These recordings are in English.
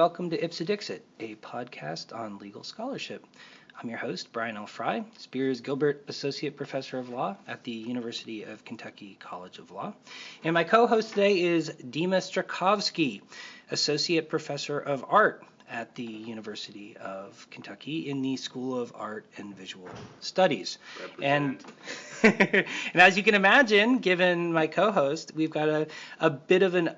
welcome to Ipsa Dixit, a podcast on legal scholarship. I'm your host, Brian L. Fry, Spears Gilbert Associate Professor of Law at the University of Kentucky College of Law. And my co-host today is Dima Strakovsky, Associate Professor of Art at the University of Kentucky in the School of Art and Visual Studies. And as you can imagine, given my co-host, we've got a bit of a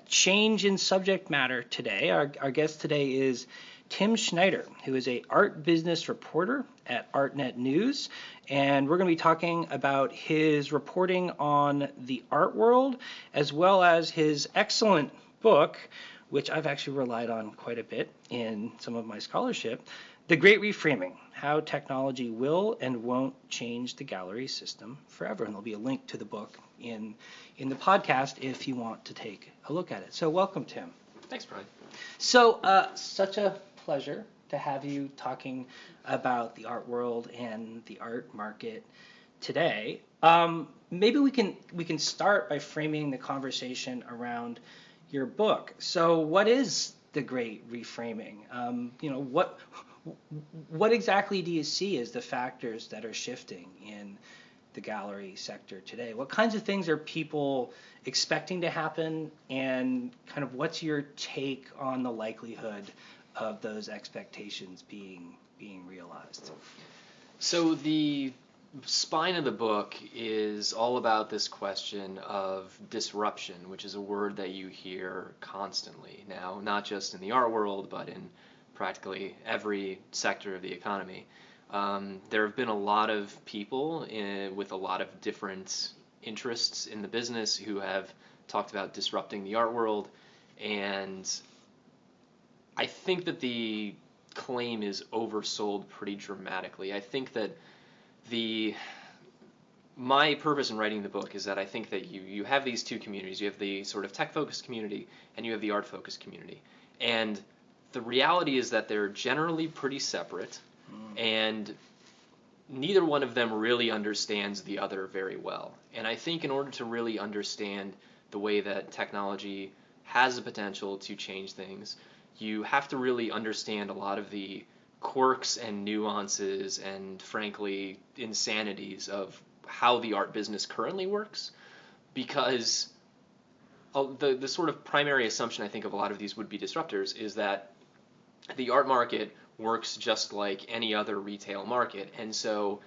change in subject matter today. Our guest today is Tim Schneider, who is an art business reporter at ArtNet News, and we're going to be talking about his reporting on the art world, as well as his excellent book, which I've actually relied on quite a bit in some of my scholarship, The Great Reframing, How Technology Will and Won't Change the Gallery System Forever. And there'll be a link to the book in the podcast if you want to take a look at it. So welcome, Tim. Thanks, Brian. So such a pleasure to have you talking about the art world and the art market today. Maybe we can start by framing the conversation around your book. So what is the Great Reframing? What exactly do you see as the factors that are shifting in the gallery sector today? What kinds of things are people expecting to happen, and kind of what's your take on the likelihood of those expectations being realized? So the spine of the book is all about this question of disruption, which is a word that you hear constantly now, not just in the art world, but in practically every sector of the economy. There have been a lot of people with a lot of different interests in the business who have talked about disrupting the art world, and I think that the claim is oversold pretty dramatically. I think that my purpose in writing the book is that I think that you have these two communities. You have the sort of tech-focused community, and you have the art-focused community. And the reality is that they're generally pretty separate, and neither one of them really understands the other very well. And I think in order to really understand the way that technology has the potential to change things, you have to really understand a lot of the quirks and nuances and, frankly, insanities of how the art business currently works, because the sort of primary assumption I think of a lot of these would-be disruptors is that the art market works just like any other retail market, and so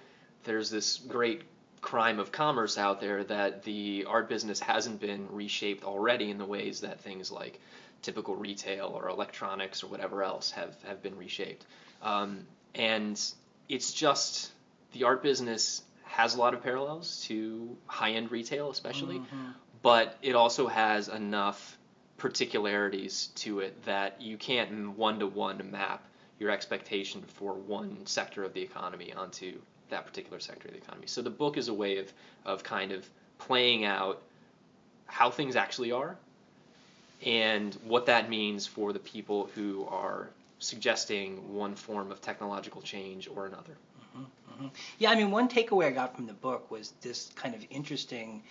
there's this great crime of commerce out there that the art business hasn't been reshaped already in the ways that things like typical retail or electronics or whatever else have been reshaped. And it's just the art business has a lot of parallels to high-end retail especially, but it also has enough particularities to it that you can't one-to-one map your expectation for one sector of the economy onto that particular sector of the economy. So the book is a way of kind of playing out how things actually are and what that means for the people who are suggesting one form of technological change or another. Yeah, I mean, one takeaway I got from the book was this kind of interesting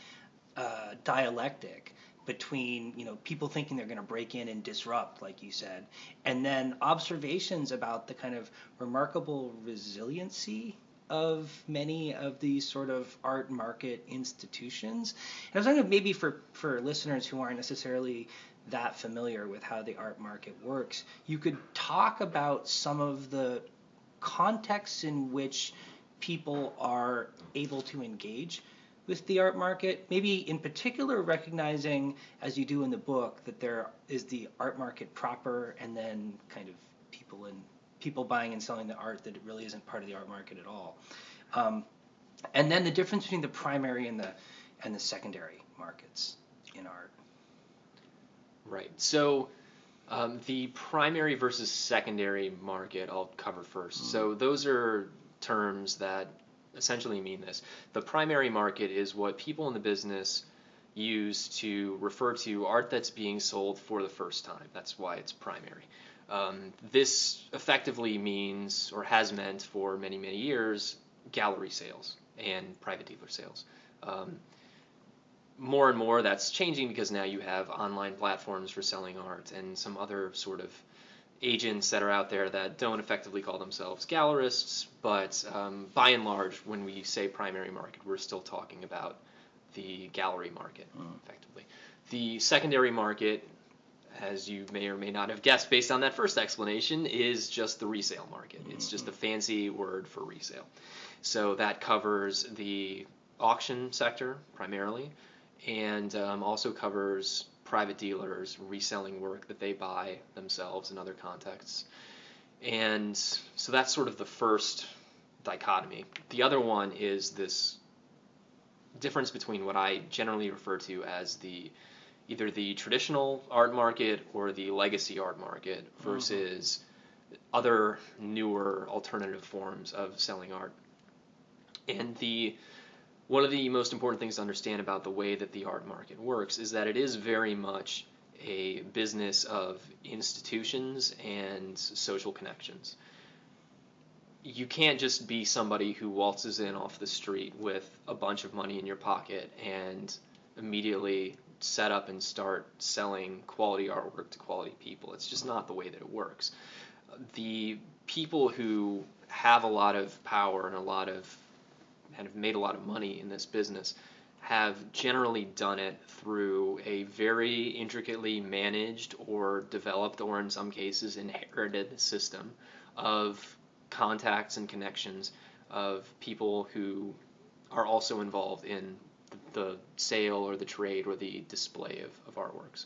dialectic between, people thinking they're going to break in and disrupt, like you said, and then observations about the kind of remarkable resiliency of many of these sort of art market institutions. And I was wondering, maybe for listeners who aren't necessarily that familiar with how the art market works, you could talk about some of the contexts in which people are able to engage with the art market, maybe in particular recognizing, as you do in the book, that there is the art market proper, and then kind of people buying and selling the art that it really isn't part of the art market at all. And then the difference between the primary and the secondary markets in art. Right. So the primary versus secondary market I'll cover first. So those are terms that essentially mean this. The primary market is what people in the business use to refer to art that's being sold for the first time. That's why it's primary. This effectively means, or has meant for many, many years, gallery sales and private dealer sales. more and more that's changing because now you have online platforms for selling art and some other sort of agents that are out there that don't effectively call themselves gallerists, but by and large, when we say primary market, we're still talking about the gallery market, effectively. The secondary market, as you may or may not have guessed based on that first explanation, is just the resale market. It's just a fancy word for resale. So that covers the auction sector primarily, and also covers private dealers reselling work that they buy themselves in other contexts. And so that's sort of the first dichotomy. The other one is this difference between what I generally refer to as either the traditional art market or the legacy art market versus other newer alternative forms of selling art. And one of the most important things to understand about the way that the art market works is that it is very much a business of institutions and social connections. You can't just be somebody who waltzes in off the street with a bunch of money in your pocket and immediately set up and start selling quality artwork to quality people. It's just not the way that it works. The people who have a lot of power and have made a lot of money in this business have generally done it through a very intricately managed or developed, or in some cases inherited, system of contacts and connections of people who are also involved in the sale or the trade or the display of artworks.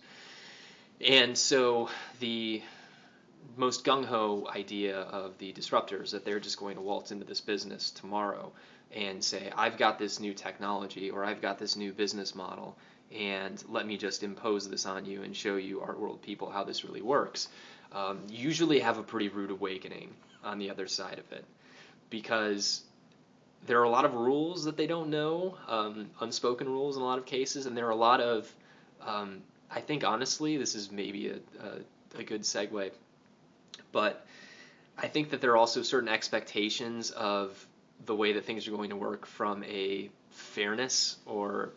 And so the most gung-ho idea of the disruptors that they're just going to waltz into this business tomorrow and say, I've got this new technology or I've got this new business model and let me just impose this on you and show you art world people how this really works, usually have a pretty rude awakening on the other side of it, because there are a lot of rules that they don't know, unspoken rules in a lot of cases, and there are a lot of, I think honestly, this is maybe a good segue, but I think that there are also certain expectations of the way that things are going to work from a fairness or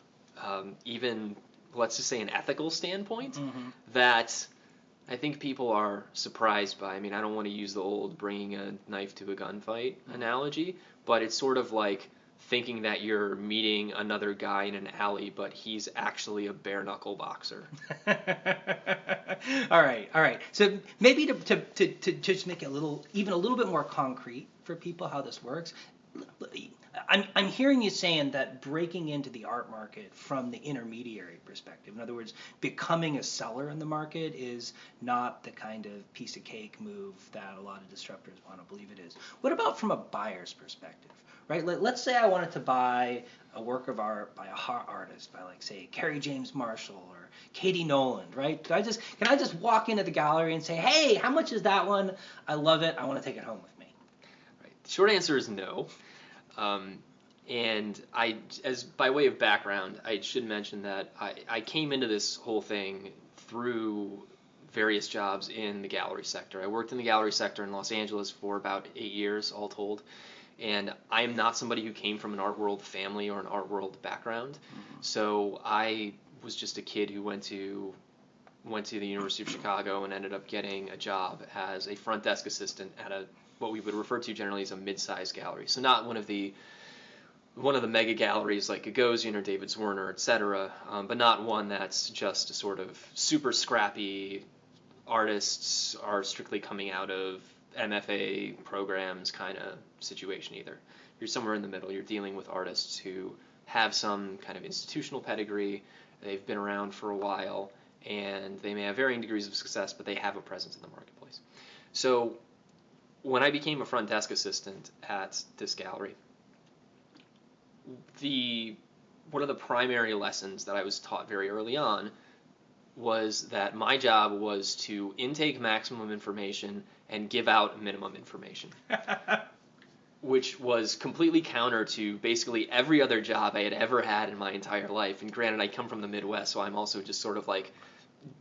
even, let's just say, an ethical standpoint that I think people are surprised by. I mean, I don't want to use the old bringing a knife to a gunfight analogy, but it's sort of like thinking that you're meeting another guy in an alley, but he's actually a bare knuckle boxer. All right. So maybe to just make it even a little bit more concrete for people how this works, I'm hearing you saying that breaking into the art market from the intermediary perspective, in other words, becoming a seller in the market, is not the kind of piece of cake move that a lot of disruptors want to believe it is. What about from a buyer's perspective, right? Let's say I wanted to buy a work of art by a hot artist, by like say Kerry James Marshall or Katie Noland, right? Can I just walk into the gallery and say, hey, how much is that one? I love it. I want to take it home with me. Right. The short answer is no. And as by way of background, I should mention that I came into this whole thing through various jobs in the gallery sector. I worked in the gallery sector in Los Angeles for about 8 years, all told. And I am not somebody who came from an art world family or an art world background. So I was just a kid who went to the University of Chicago and ended up getting a job as a front desk assistant at what we would refer to generally as a mid-sized gallery. So not one of the mega galleries like Gagosian or David Zwirner, etc., but not one that's just a sort of super scrappy artists are strictly coming out of MFA programs kind of situation either. You're somewhere in the middle. You're dealing with artists who have some kind of institutional pedigree, they've been around for a while, and they may have varying degrees of success, but they have a presence in the marketplace. So when I became a front desk assistant at this gallery, one of the primary lessons that I was taught very early on was that my job was to intake maximum information and give out minimum information, which was completely counter to basically every other job I had ever had in my entire life. And granted, I come from the Midwest, so I'm also just sort of like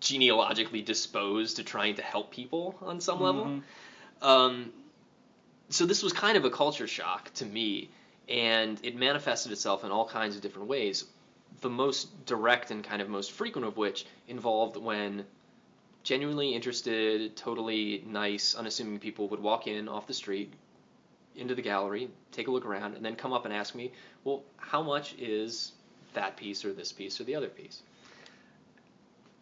genealogically disposed to trying to help people on some level. So this was kind of a culture shock to me, and it manifested itself in all kinds of different ways. the most direct and kind of most frequent of which involved when genuinely interested, totally nice, unassuming people would walk in off the street into the gallery, take a look around, and then come up and ask me, well, how much is that piece or this piece or the other piece?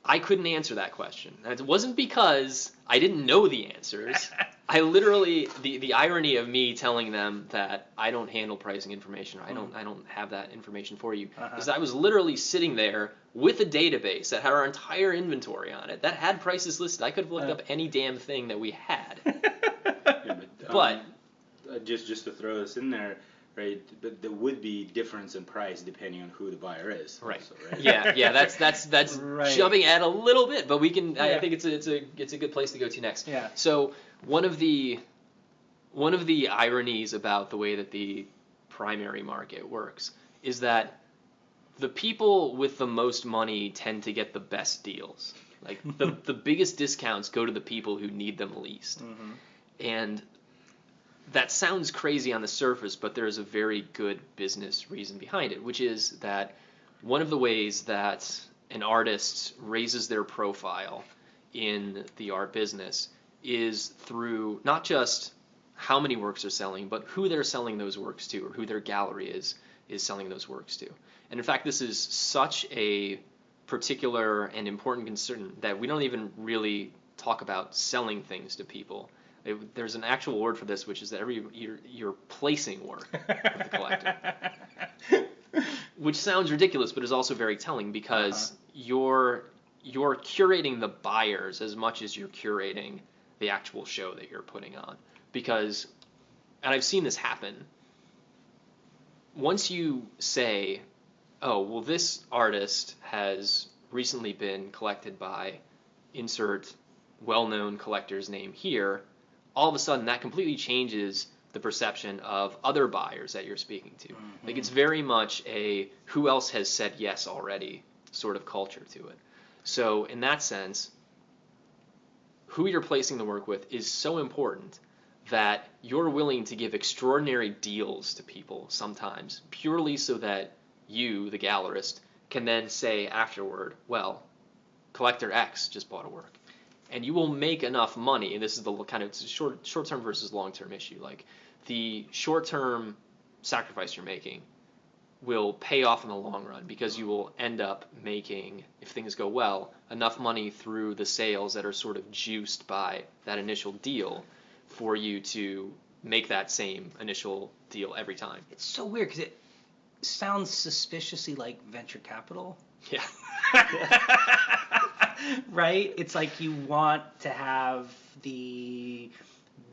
I couldn't answer that question. And it wasn't because I didn't know the answers. I literally, the irony of me telling them that I don't handle pricing information, or I don't have that information for you, is that I was literally sitting there with a database that had our entire inventory on it, that had prices listed. I could have looked up any damn thing that we had. But just to throw this in there, right? But there would be difference in price depending on who the buyer is. Right. Also, right? Yeah. That's Right. jumping at a little bit, but we can. Yeah. I think it's a good place to go to next. Yeah. So one of the ironies about the way that the primary market works is that the people with the most money tend to get the best deals. Like the biggest discounts go to the people who need them least. Mm-hmm. And that sounds crazy on the surface, but there is a very good business reason behind it, which is that one of the ways that an artist raises their profile in the art business is through not just how many works are selling, but who they're selling those works to, or who their gallery is selling those works to. And in fact, this is such a particular and important concern that we don't even really talk about selling things to people. There's an actual word for this, which is that you're placing work of the collector, which sounds ridiculous, but is also very telling because you're curating the buyers as much as you're curating the actual show that you're putting on. Because, and I've seen this happen, once you say, oh, well, this artist has recently been collected by insert well-known collector's name here, all of a sudden that completely changes the perception of other buyers that you're speaking to. Mm-hmm. Like it's very much a who else has said yes already sort of culture to it. So in that sense, who you're placing the work with is so important that you're willing to give extraordinary deals to people sometimes purely so that you, the gallerist, can then say afterward, well, collector X just bought a work. And you will make enough money, and this is the kind of short-term versus long-term issue. Like the short-term sacrifice you're making will pay off in the long run because you will end up making, if things go well, enough money through the sales that are sort of juiced by that initial deal for you to make that same initial deal every time. It's so weird because it sounds suspiciously like venture capital. Yeah. Right? It's like you want to have the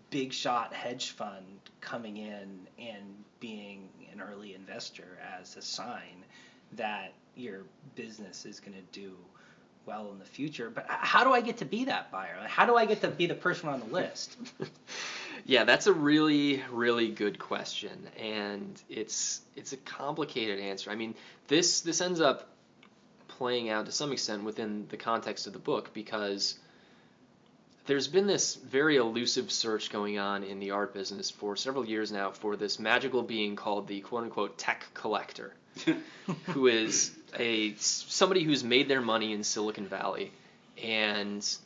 big shot hedge fund coming in and being an early investor as a sign that your business is going to do well in the future. But how do I get to be that buyer? How do I get to be the person on the list? Yeah, that's a really, really good question, and it's a complicated answer. I mean, this ends up playing out to some extent within the context of the book because there's been this very elusive search going on in the art business for several years now for this magical being called the quote-unquote tech collector, who is somebody who's made their money in Silicon Valley and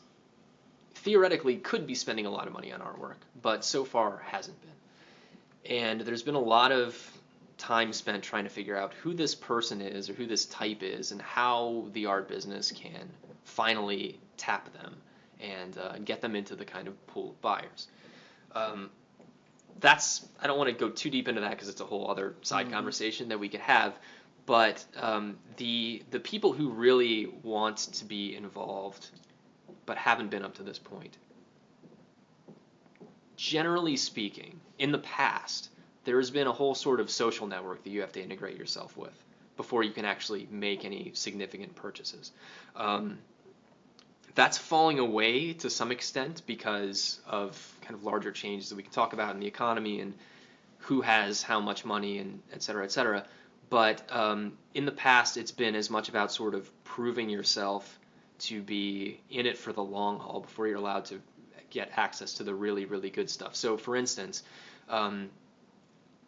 theoretically could be spending a lot of money on artwork, but so far hasn't been. And there's been a lot of time spent trying to figure out who this person is or who this type is and how the art business can finally tap them and get them into the kind of pool of buyers. I don't want to go too deep into that because it's a whole other side conversation that we could have, but the people who really want to be involved but haven't been up to this point, generally speaking, in the past, there's been a whole sort of social network that you have to integrate yourself with before you can actually make any significant purchases. That's falling away to some extent because of kind of larger changes that we can talk about in the economy and who has how much money and et cetera, et cetera. But in the past, it's been as much about sort of proving yourself to be in it for the long haul before you're allowed to get access to the really, really good stuff. So for instance,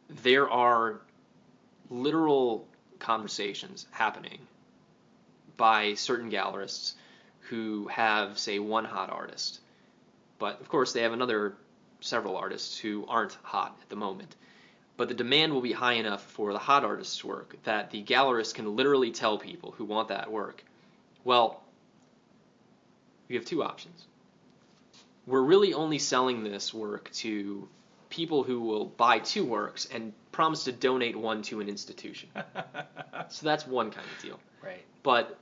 there are literal conversations happening by certain gallerists who have, say, one hot artist. But, of course, they have several artists who aren't hot at the moment. But the demand will be high enough for the hot artist's work that the gallerist can literally tell people who want that work, well, you have two options. We're really only selling this work to people who will buy two works and promise to donate one to an institution. So that's one kind of deal. Right. But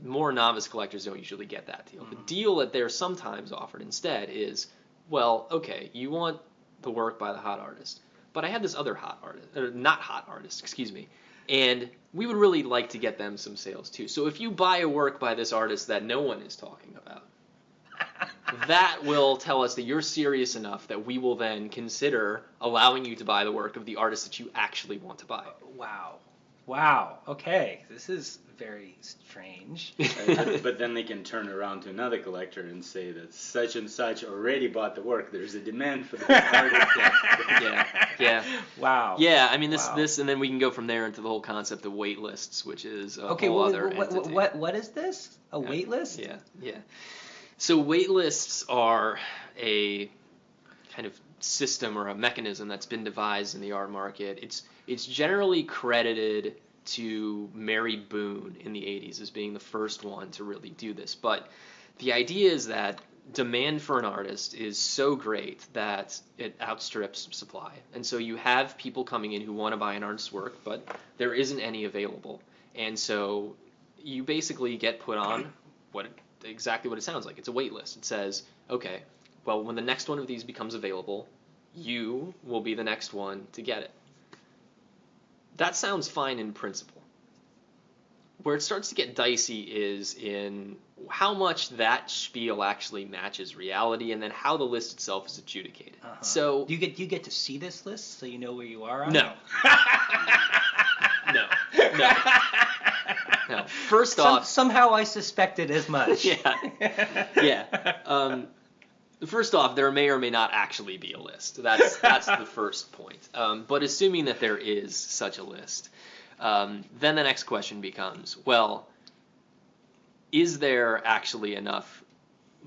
more novice collectors don't usually get that deal. The deal that they're sometimes offered instead is, well, okay, you want the work by the hot artist, but I have this other hot artist, or not hot artist, excuse me, and we would really like to get them some sales too. So if you buy a work by this artist that no one is talking about, that will tell us that you're serious enough that we will then consider allowing you to buy the work of the artist that you actually want to buy. Wow. Okay. This is very strange. But then they can turn around to another collector and say that such and such already bought the work. There's a demand for this artist. Yeah. Wow. Yeah, I mean this, and then we can go from there into the whole concept of wait lists, which is a whole other entity. What is this? A wait list? Yeah. So wait lists are a kind of system or a mechanism that's been devised in the art market. It's generally credited to Mary Boone in the 80s as being the first one to really do this. But the idea is that demand for an artist is so great that it outstrips supply. And so you have people coming in who want to buy an artist's work, but there isn't any available. And so you basically get put on exactly what it sounds like. It's a wait list. It says, okay, well, when the next one of these becomes available, you will be the next one to get it. That sounds fine in principle. Where it starts to get dicey is in how much that spiel actually matches reality, and then how the list itself is adjudicated. So do you get to see this list so you know where you are on No. No. First off, somehow I suspected as much. Yeah. First off, there may or may not actually be a list. That's the first point. But assuming that there is such a list, then the next question becomes, well, is there actually enough?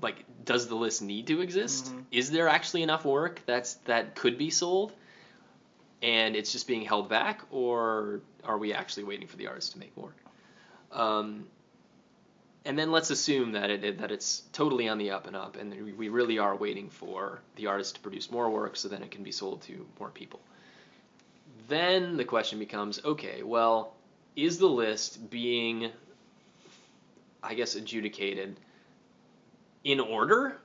Like, does the list need to exist? Mm-hmm. Is there actually enough work that could be sold, and it's just being held back, or are we actually waiting for the artist to make more? And then let's assume that it's totally on the up and up, and we really are waiting for the artist to produce more work so then it can be sold to more people. Then the question becomes, okay, well, is the list being, I guess, adjudicated in order,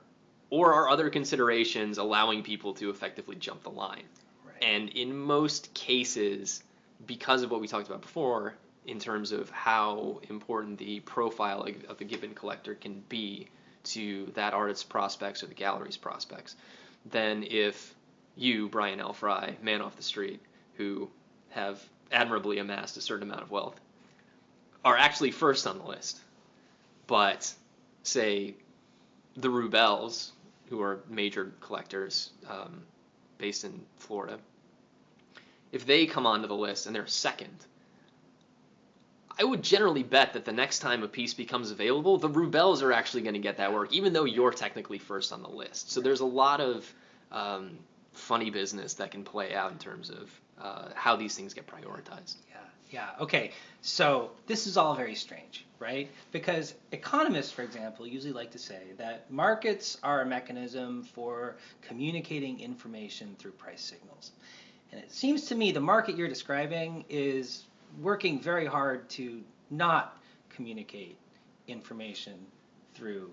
or are other considerations allowing people to effectively jump the line? Right. And in most cases, because of what we talked about before, in terms of how important the profile of a given collector can be to that artist's prospects or the gallery's prospects, then if you, Brian L. Fry, man off the street, who have admirably amassed a certain amount of wealth, are actually first on the list, but say the Rubels, who are major collectors based in Florida, if they come onto the list and they're second, I would generally bet that the next time a piece becomes available, the Rubels are actually going to get that work, even though you're technically first on the list. So there's a lot of funny business that can play out in terms of how these things get prioritized. Yeah. Okay. So this is all very strange, right? Because economists, for example, usually like to say that markets are a mechanism for communicating information through price signals. And it seems to me the market you're describing is working very hard to not communicate information through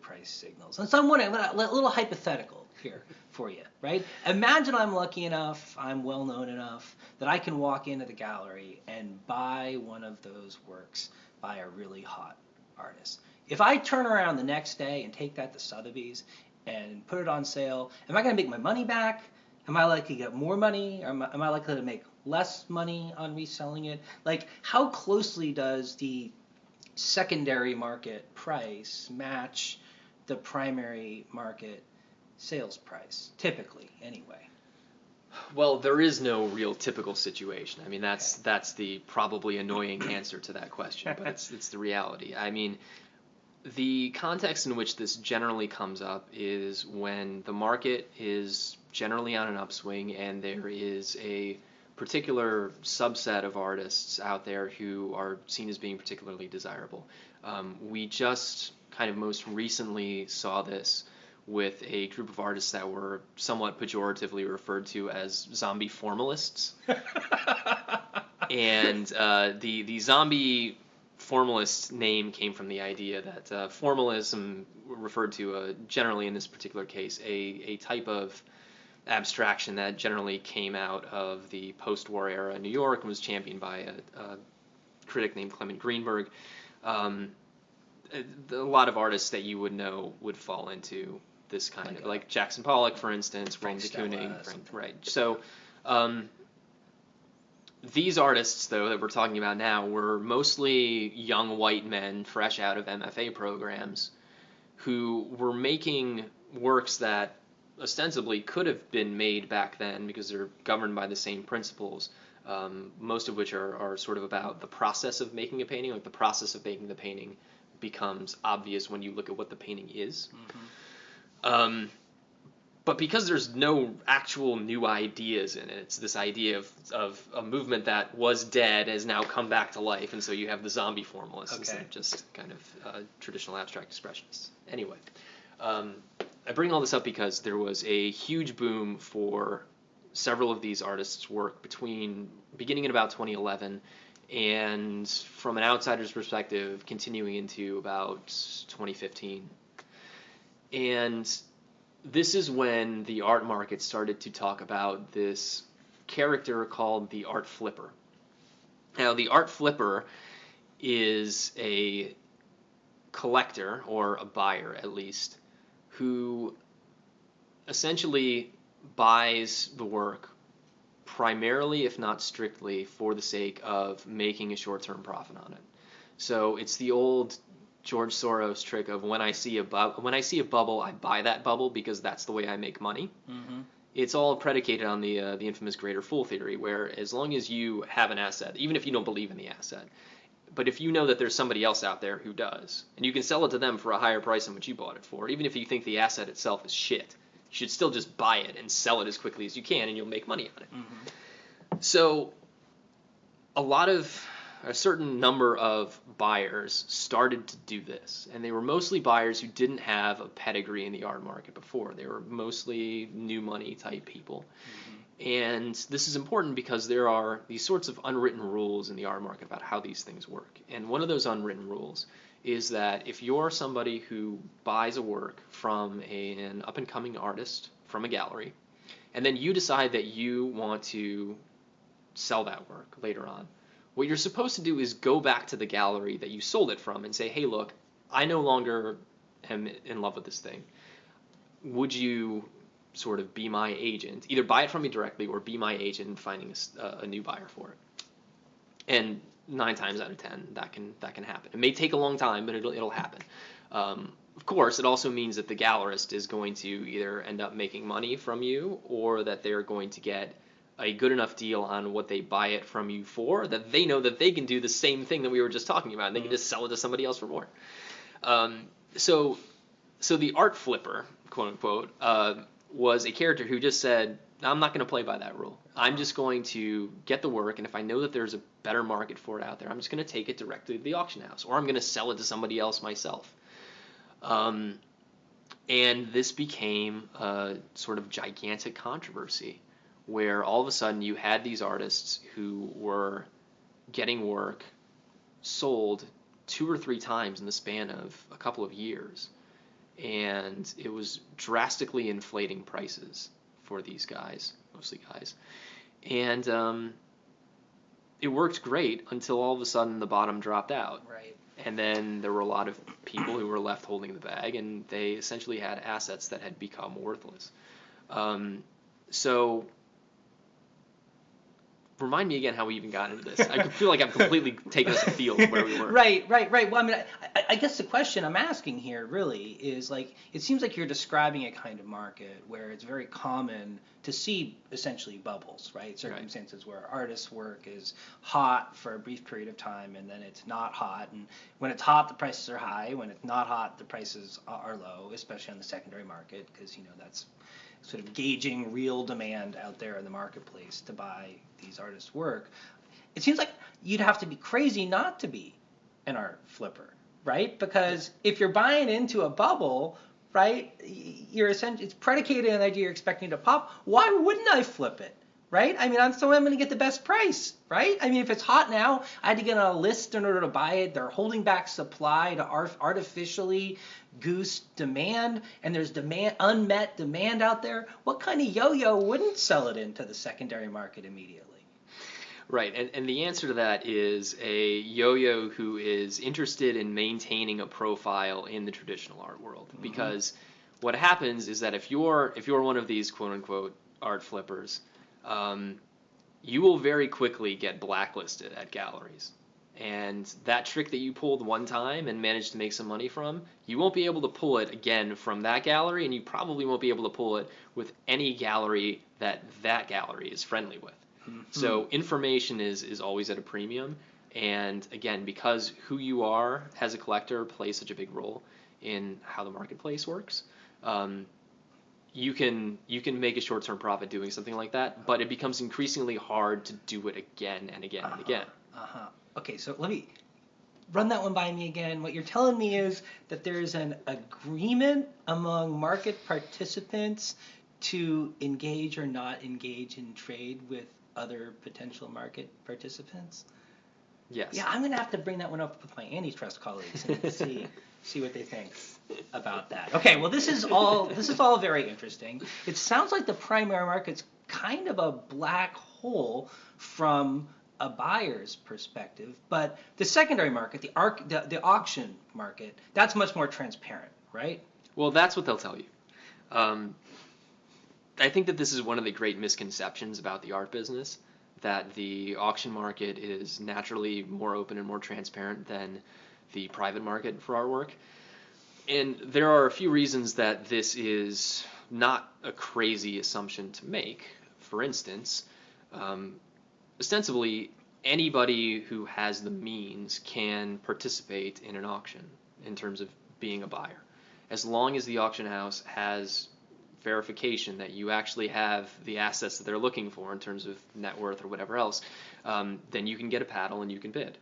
price signals. And so I'm wondering, a little hypothetical here for you, right? Imagine I'm lucky enough, I'm well known enough, that I can walk into the gallery and buy one of those works by a really hot artist. If I turn around the next day and take that to Sotheby's and put it on sale, am I going to make my money back? Am I likely to get more money? Or am I likely to make less money on reselling it? Like, how closely does the secondary market price match the primary market sales price, typically, anyway? Well, there is no real typical situation. I mean, that's the probably annoying answer to that question, but it's the reality. I mean, the context in which this generally comes up is when the market is generally on an upswing and there is a particular subset of artists out there who are seen as being particularly desirable. We just kind of most recently saw this with a group of artists that were somewhat pejoratively referred to as zombie formalists. And the zombie formalist name came from the idea that formalism referred to, generally in this particular case, a type of abstraction that generally came out of the post-war era in New York and was championed by a critic named Clement Greenberg. A lot of artists that you would know would fall into this kind of, like Jackson Pollock, for instance, William de Kooning, right? So these artists, though, that we're talking about now were mostly young white men fresh out of MFA programs who were making works that ostensibly could have been made back then because they're governed by the same principles, most of which are sort of about the process of making a painting. Like the process of making the painting becomes obvious when you look at what the painting is. But because there's no actual new ideas in it, it's this idea of a movement that was dead has now come back to life, and so you have the zombie formalists instead of just kind of traditional abstract expressionists. Anyway, I bring all this up because there was a huge boom for several of these artists' work beginning in about 2011 and from an outsider's perspective continuing into about 2015. And this is when the art market started to talk about this character called the art flipper. Now, the art flipper is a collector, or a buyer at least, who essentially buys the work primarily, if not strictly, for the sake of making a short-term profit on it. So it's the old George Soros trick of when I see a bubble, I buy that bubble because that's the way I make money. It's all predicated on the infamous greater fool theory, where as long as you have an asset, even if you don't believe in the asset, but if you know that there's somebody else out there who does, and you can sell it to them for a higher price than what you bought it for, even if you think the asset itself is shit, you should still just buy it and sell it as quickly as you can, and you'll make money on it. So a certain number of buyers started to do this, and they were mostly buyers who didn't have a pedigree in the art market before. They were mostly new money type people. And this is important because there are these sorts of unwritten rules in the art market about how these things work. And one of those unwritten rules is that if you're somebody who buys a work from an up-and-coming artist from a gallery, and then you decide that you want to sell that work later on, what you're supposed to do is go back to the gallery that you sold it from and say, hey, look, I no longer am in love with this thing. Would you sort of be my agent, either buy it from me directly or be my agent in finding a new buyer for it? And 9 times out of 10, that can happen. It may take a long time, but it'll happen. Of course, it also means that the gallerist is going to either end up making money from you, or that they're going to get a good enough deal on what they buy it from you for, that they know that they can do the same thing that we were just talking about, and they can just sell it to somebody else for more. So the art flipper, quote unquote, was a character who just said, I'm not going to play by that rule. I'm just going to get the work, and if I know that there's a better market for it out there, I'm just going to take it directly to the auction house, or I'm going to sell it to somebody else myself. And this became a sort of gigantic controversy, where all of a sudden you had these artists who were getting work sold 2 or 3 times in the span of a couple of years. And it was drastically inflating prices for these guys, mostly guys. And it worked great until all of a sudden the bottom dropped out. Right. And then there were a lot of people who were left holding the bag, and they essentially had assets that had become worthless. So remind me again how we even got into this. I feel like I'm completely taking us afield where we were. Right. Well, I mean, I guess the question I'm asking here really is like, it seems like you're describing a kind of market where it's very common to see essentially bubbles, right? Circumstances where artists' work is hot for a brief period of time and then it's not hot. And when it's hot, the prices are high. When it's not hot, the prices are low, especially on the secondary market, because, that's sort of gauging real demand out there in the marketplace to buy these artists' work. It seems like you'd have to be crazy not to be an art flipper, right? Because if you're buying into a bubble, right, it's predicated on the idea you're expecting to pop. Why wouldn't I flip it, right? I mean, I'm going to get the best price, right? I mean, if it's hot now, I had to get on a list in order to buy it. They're holding back supply to artificially goose demand, and there's unmet demand out there. What kind of yo-yo wouldn't sell it into the secondary market immediately? Right, and the answer to that is a yo-yo who is interested in maintaining a profile in the traditional art world. Mm-hmm. Because what happens is that if you're one of these quote-unquote art flippers, you will very quickly get blacklisted at galleries. And that trick that you pulled one time and managed to make some money from, you won't be able to pull it again from that gallery, and you probably won't be able to pull it with any gallery that gallery is friendly with. Mm-hmm. So information is always at a premium. And again, because who you are as a collector plays such a big role in how the marketplace works, you can make a short-term profit doing something like that, but it becomes increasingly hard to do it again and again and again. Okay, so let me run that one by me again. What you're telling me is that there's an agreement among market participants to engage or not engage in trade with other potential market participants? Yes. Yeah, I'm going to have to bring that one up with my antitrust colleagues and see what they think about that. Okay, well, this is all very interesting. It sounds like the primary market's kind of a black hole from a buyer's perspective, but the secondary market, the auction market, that's much more transparent, right? Well, that's what they'll tell you. I think that this is one of the great misconceptions about the art business, that the auction market is naturally more open and more transparent than the private market for artwork. And there are a few reasons that this is not a crazy assumption to make. For instance, ostensibly, anybody who has the means can participate in an auction in terms of being a buyer, as long as the auction house has verification that you actually have the assets that they're looking for in terms of net worth or whatever else. Then you can get a paddle and you can bid.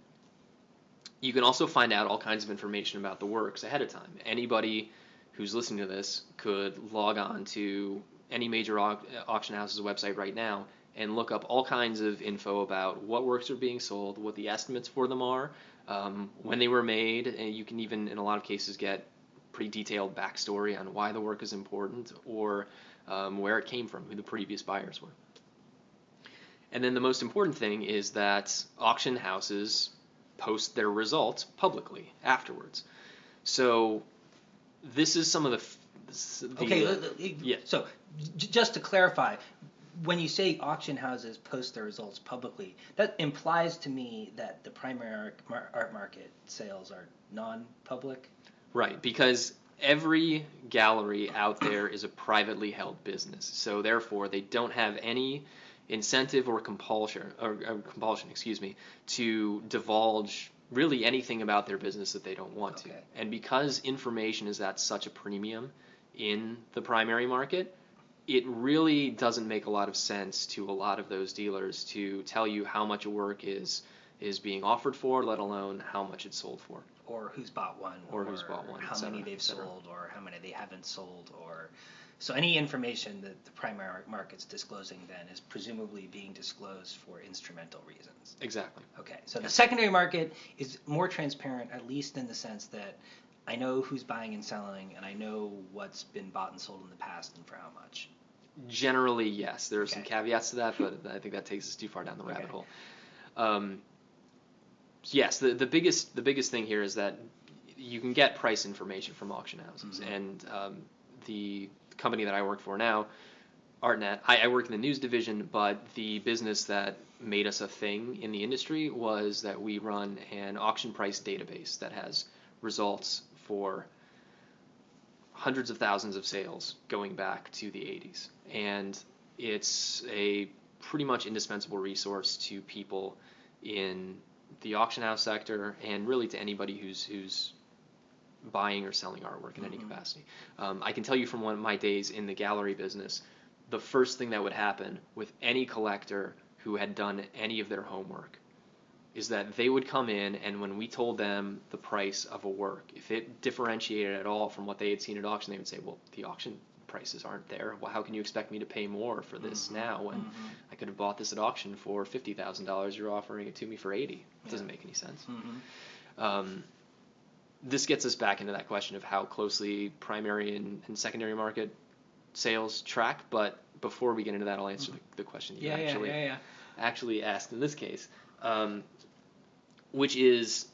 You can also find out all kinds of information about the works ahead of time. Anybody who's listening to this could log on to any major auction house's website right now and look up all kinds of info about what works are being sold, what the estimates for them are, when they were made, and you can even, in a lot of cases, get pretty detailed backstory on why the work is important or where it came from, who the previous buyers were. And then the most important thing is that auction houses post their results publicly afterwards. So this is some of the okay. Yeah. So just to clarify, when you say auction houses post their results publicly, that implies to me that the primary art market sales are non-public? Right, because every gallery out there is a privately held business. So therefore, they don't have any incentive or compulsion, to divulge really anything about their business that they don't want to. And because information is at such a premium in the primary market, it really doesn't make a lot of sense to a lot of those dealers to tell you how much a work is being offered for, let alone how much it's sold for. Or who's bought one, or who's bought one, how many they've sold, or how many they haven't sold, or so any information that the primary market's disclosing then is presumably being disclosed for instrumental reasons. Exactly. Okay, so the secondary market is more transparent, at least in the sense that I know who's buying and selling, and I know what's been bought and sold in the past and for how much. Generally, yes. There are some caveats to that, but I think that takes us too far down the rabbit hole. Yes, the biggest thing here is that you can get price information from auction houses, and the company that I work for now ArtNet. I work in the news division, but the business that made us a thing in the industry was that we run an auction price database that has results for hundreds of thousands of sales going back to the 80s. And it's a pretty much indispensable resource to people in the auction house sector and really to anybody who's buying or selling artwork in any capacity. I can tell you from one of my days in the gallery business, the first thing that would happen with any collector who had done any of their homework is that they would come in, and when we told them the price of a work, if it differentiated at all from what they had seen at auction, they would say, well, the auction prices aren't there. Well, how can you expect me to pay more for this now when I could have bought this at auction for $50,000? You're offering it to me for $80,000. It doesn't make any sense. This gets us back into that question of how closely primary and secondary market sales track. But before we get into that, I'll answer the question that you actually asked in this case, which is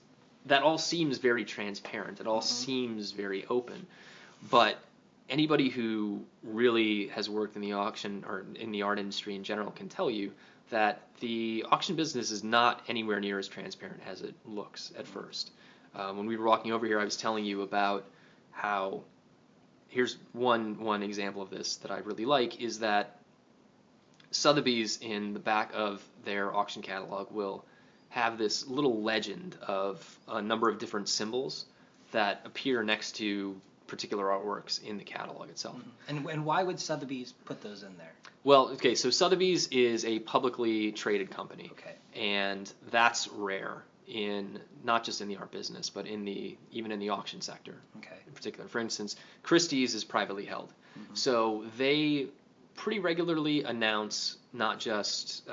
that all seems very transparent. It all seems very open. But anybody who really has worked in the auction or in the art industry in general can tell you that the auction business is not anywhere near as transparent as it looks at first. When we were walking over here, I was telling you about how, here's one example of this that I really like, is that Sotheby's in the back of their auction catalog will have this little legend of a number of different symbols that appear next to particular artworks in the catalog itself. And why would Sotheby's put those in there? Well, okay, so Sotheby's is a publicly traded company. Okay. And that's rare in not just in the art business, but even in the auction sector in particular. For instance, Christie's is privately held. So they pretty regularly announce not just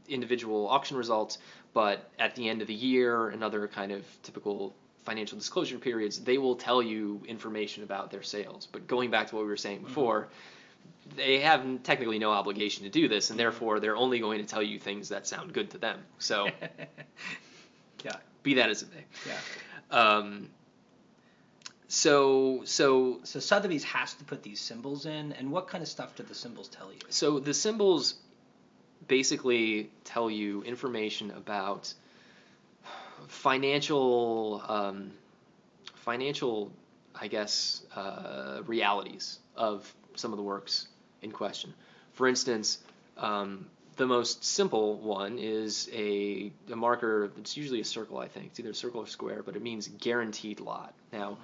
individual auction results, but at the end of the year and other kind of typical financial disclosure periods, they will tell you information about their sales. But going back to what we were saying before, they have technically no obligation to do this, and therefore they're only going to tell you things that sound good to them. So be that as it may. So Sotheby's has to put these symbols in, and what kind of stuff do the symbols tell you? So the symbols basically tell you information about financial, I guess, realities of some of the works in question. For instance, the most simple one is a marker. It's usually a circle, I think. It's either a circle or square, but it means guaranteed lot. Now,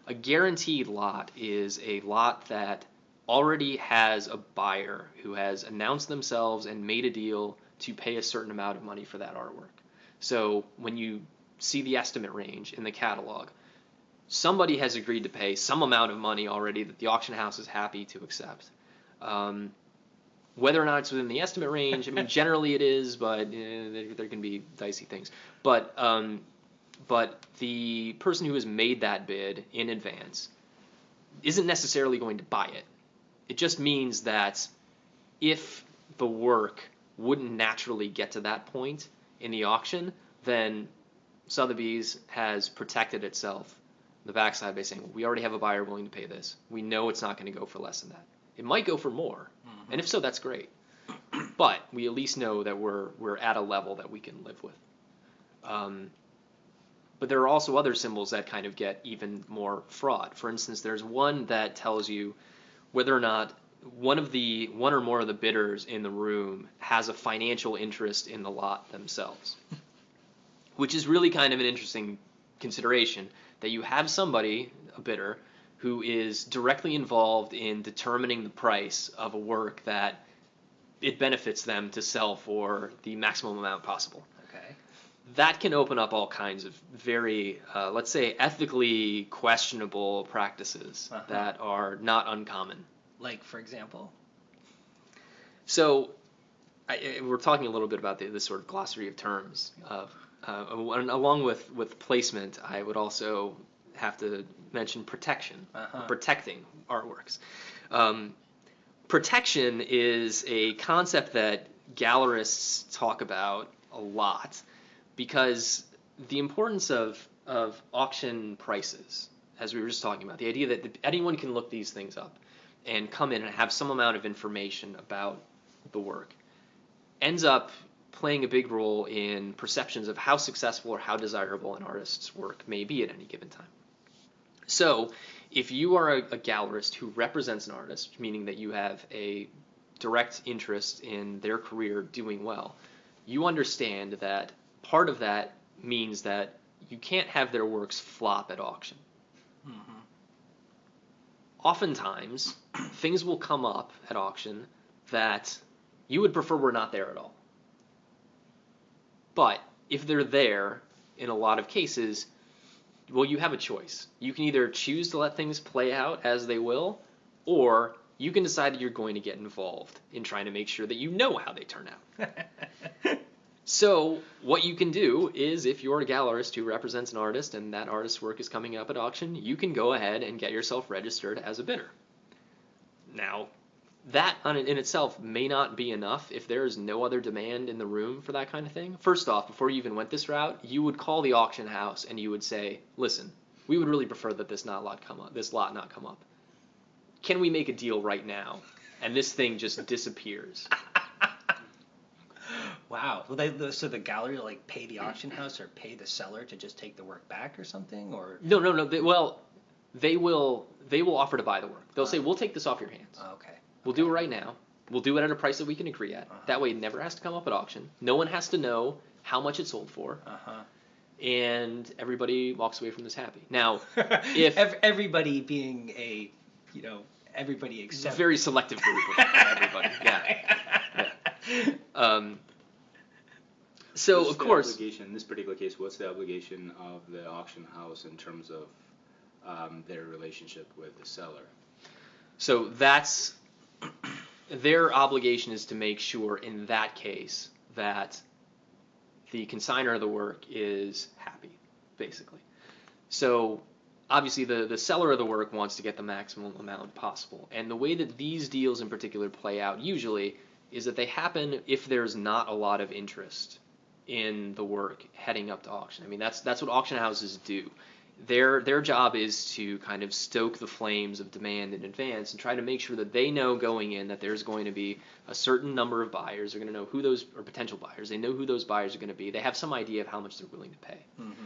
a guaranteed lot is a lot that already has a buyer who has announced themselves and made a deal to pay a certain amount of money for that artwork. So when you see the estimate range in the catalog, somebody has agreed to pay some amount of money already that the auction house is happy to accept. Whether or not it's within the estimate range, I mean, generally it is, but there can be dicey things. But the person who has made that bid in advance isn't necessarily going to buy it. It just means that if the work wouldn't naturally get to that point in the auction, then Sotheby's has protected itself on the backside by saying, well, we already have a buyer willing to pay this. We know it's not going to go for less than that. It might go for more, and if so, that's great. But we at least know that we're at a level that we can live with. But there are also other symbols that kind of get even more fraught. For instance, there's one that tells you whether or not one or more of the bidders in the room has a financial interest in the lot themselves, which is really kind of an interesting consideration, that you have somebody, a bidder, who is directly involved in determining the price of a work that it benefits them to sell for the maximum amount possible. Okay. That can open up all kinds of very, let's say, ethically questionable practices that are not uncommon. Like, for example? So we're talking a little bit about this sort of glossary of terms. Along with placement, I would also have to mention protection, protecting artworks. Protection is a concept that gallerists talk about a lot, because the importance of auction prices, as we were just talking about, the idea that anyone can look these things up, and come in and have some amount of information about the work ends up playing a big role in perceptions of how successful or how desirable an artist's work may be at any given time. So if you are a gallerist who represents an artist, meaning that you have a direct interest in their career doing well, you understand that part of that means that you can't have their works flop at auction. Mm-hmm. Oftentimes, things will come up at auction that you would prefer were not there at all. But if they're there, in a lot of cases, well, you have a choice. You can either choose to let things play out as they will, or you can decide that you're going to get involved in trying to make sure that you know how they turn out. So what you can do is, if you're a gallerist who represents an artist and that artist's work is coming up at auction, you can go ahead and get yourself registered as a bidder. Now, that in itself may not be enough if there is no other demand in the room for that kind of thing. First off, before you even went this route, you would call the auction house and you would say, listen, we would really prefer that this lot not come up. Can we make a deal right now? And this thing just disappears. Wow. Well, so the gallery will like pay the auction house or pay the seller to just take the work back or something, or No. They will offer to buy the work. They'll say, we'll take this off your hands. Okay. We'll do it right now. We'll do it at a price that we can agree at. That way it never has to come up at auction. No one has to know how much it sold for. And everybody walks away from this happy. Now, if everybody being everybody it's except a very selective group of everybody, yeah. So What's of the course, obligation, in this particular case, what's the obligation of the auction house in terms of their relationship with the seller? so that's their obligation is to make sure in that case that the consignor of the work is happy, basically. So obviously the seller of the work wants to get the maximum amount possible. And the way that these deals in particular play out usually is that they happen if there's not a lot of interest in the work heading up to auction. I mean, that's what auction houses do. Their job is to kind of stoke the flames of demand in advance and try to make sure that they know going in that there's going to be a certain number of buyers. They're going to know who those, or potential buyers. They know who those buyers are going to be. They have some idea of how much they're willing to pay. Mm-hmm.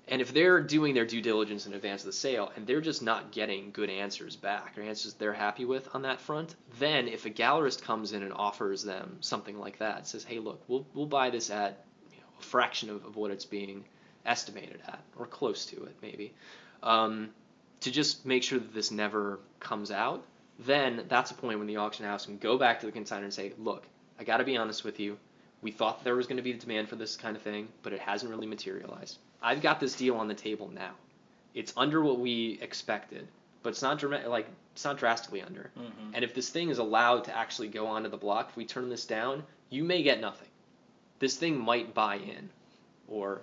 And if they're doing their due diligence in advance of the sale and they're just not getting good answers back, or answers they're happy with on that front, then if a gallerist comes in and offers them something like that, says, hey, look, we'll buy this at a fraction of what it's being estimated at, or close to it maybe, to just make sure that this never comes out, then that's a point when the auction house can go back to the consignor and say, look, I got to be honest with you. We thought there was going to be a demand for this kind of thing, but it hasn't really materialized. I've got this deal on the table now. It's under what we expected, but it's not drastically under. Mm-hmm. And if this thing is allowed to actually go onto the block, if we turn this down, you may get nothing. This thing might buy in, or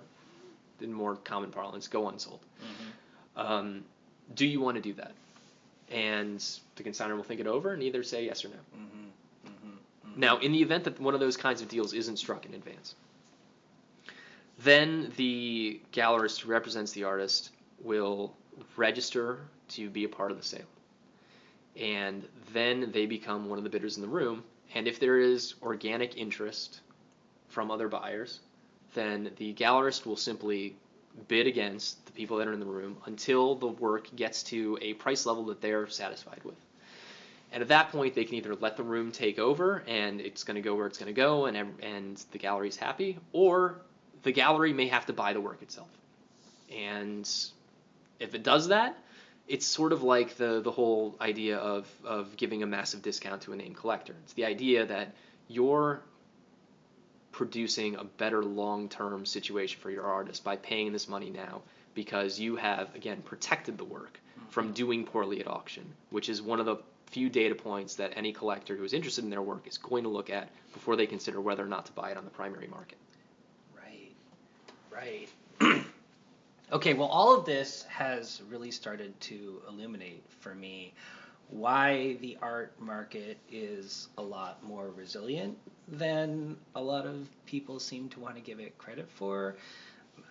in more common parlance, go unsold. Mm-hmm. Do you want to do that? And the consignor will think it over and either say yes or no. Mm-hmm. Mm-hmm. Now, in the event that one of those kinds of deals isn't struck in advance, then the gallerist who represents the artist will register to be a part of the sale. And then they become one of the bidders in the room. And if there is organic interest from other buyers, then the gallerist will simply bid against the people that are in the room until the work gets to a price level that they're satisfied with. And at that point, they can either let the room take over and it's going to go where it's going to go and the gallery's happy, or the gallery may have to buy the work itself. And if it does that, it's sort of like the whole idea of giving a massive discount to a name collector. It's the idea that you're producing a better long-term situation for your artist by paying this money now, because you have, again, protected the work from doing poorly at auction, which is one of the few data points that any collector who is interested in their work is going to look at before they consider whether or not to buy it on the primary market. Right. Okay, well, all of this has really started to illuminate for me why the art market is a lot more resilient than a lot of people seem to want to give it credit for.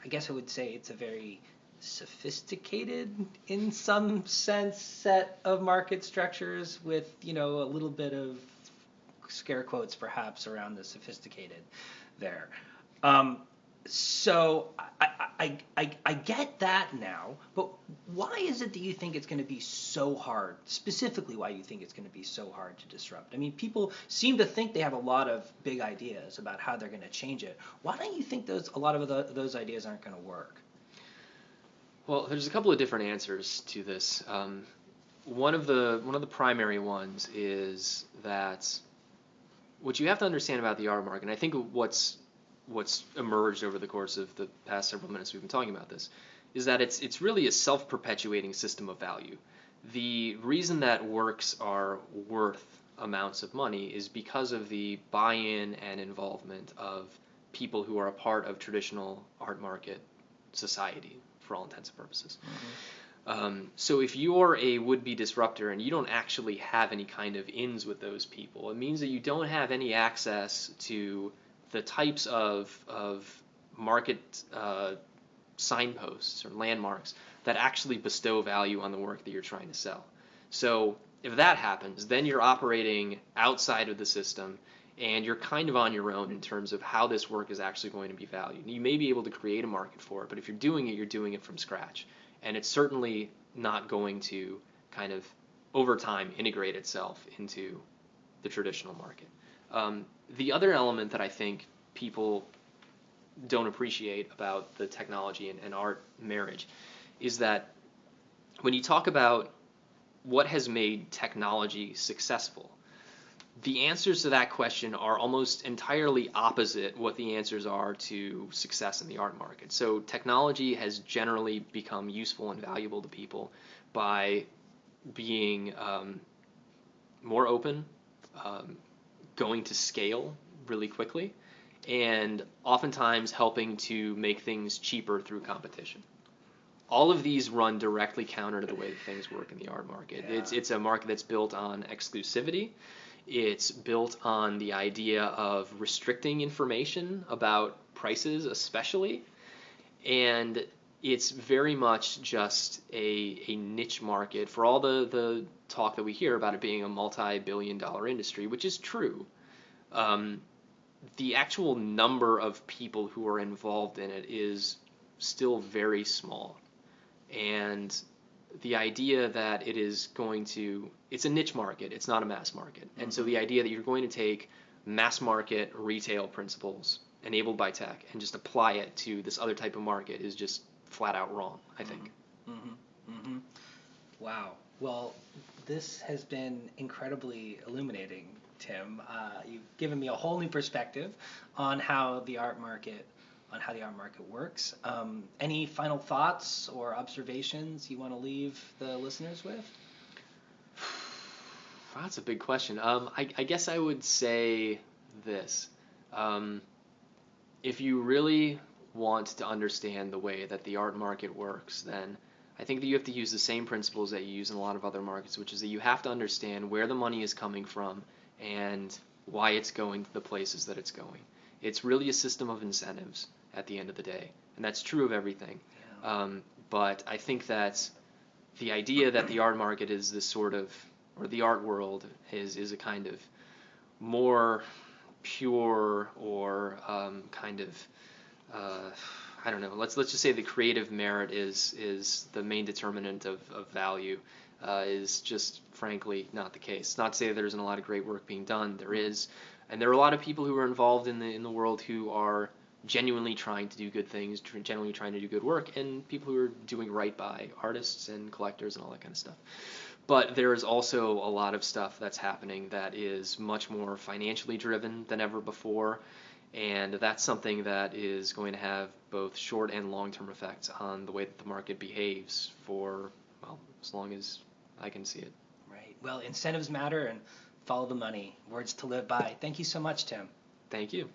I guess I would say it's a very sophisticated in some sense set of market structures with, a little bit of scare quotes perhaps around the sophisticated there. So I get that now, but why is it that you think it's going to be so hard, specifically why you think it's going to be so hard to disrupt? I mean, people seem to think they have a lot of big ideas about how they're going to change it. Why don't you think a lot of those ideas aren't going to work? Well, there's a couple of different answers to this. One of the primary ones is that what you have to understand about the art market, and I think what's emerged over the course of the past several minutes we've been talking about this, is that it's really a self-perpetuating system of value. The reason that works are worth amounts of money is because of the buy-in and involvement of people who are a part of traditional art market society, for all intents and purposes. So if you're a would-be disruptor and you don't actually have any kind of ins with those people, it means that you don't have any access to the types of market signposts or landmarks that actually bestow value on the work that you're trying to sell. So if that happens, then you're operating outside of the system and you're kind of on your own in terms of how this work is actually going to be valued. You may be able to create a market for it, but if you're doing it from scratch. And it's certainly not going to kind of over time integrate itself into the traditional market. The other element that I think people don't appreciate about the technology and art marriage is that when you talk about what has made technology successful, the answers to that question are almost entirely opposite what the answers are to success in the art market. So technology has generally become useful and valuable to people by being more open, going to scale really quickly, and oftentimes helping to make things cheaper through competition. All of these run directly counter to the way that things work in the art market. Yeah. It's a market that's built on exclusivity. It's built on the idea of restricting information about prices especially, and it's very much just a niche market for all the talk that we hear about it being a multi-billion-dollar industry, which is true. The actual number of people who are involved in it is still very small, and the idea that it's a niche market, it's not a mass market. And so the idea that you're going to take mass market retail principles enabled by tech and just apply it to this other type of market is just flat out wrong, I think. Wow. Well, this has been incredibly illuminating, Tim. You've given me a whole new perspective on how the art market works. Any final thoughts or observations you want to leave the listeners with? That's a big question. I guess I would say this. If you really want to understand the way that the art market works, then I think that you have to use the same principles that you use in a lot of other markets, which is that you have to understand where the money is coming from and why it's going to the places that it's going. It's really a system of incentives at the end of the day, and that's true of everything. Yeah. But I think that the idea that the art market is this sort of, or the art world is a kind of more pure or kind of I don't know. Let's just say the creative merit is the main determinant of value. Is just frankly not the case. Not to say that there isn't a lot of great work being done. There is, and there are a lot of people who are involved in the world who are genuinely trying to do good things, genuinely trying to do good work, and people who are doing right by artists and collectors and all that kind of stuff. But there is also a lot of stuff that's happening that is much more financially driven than ever before, and that's something that is going to have both short and long-term effects on the way that the market behaves for, well, as long as I can see it. Right. Well, incentives matter, and follow the money. Words to live by. Thank you so much, Tim. Thank you.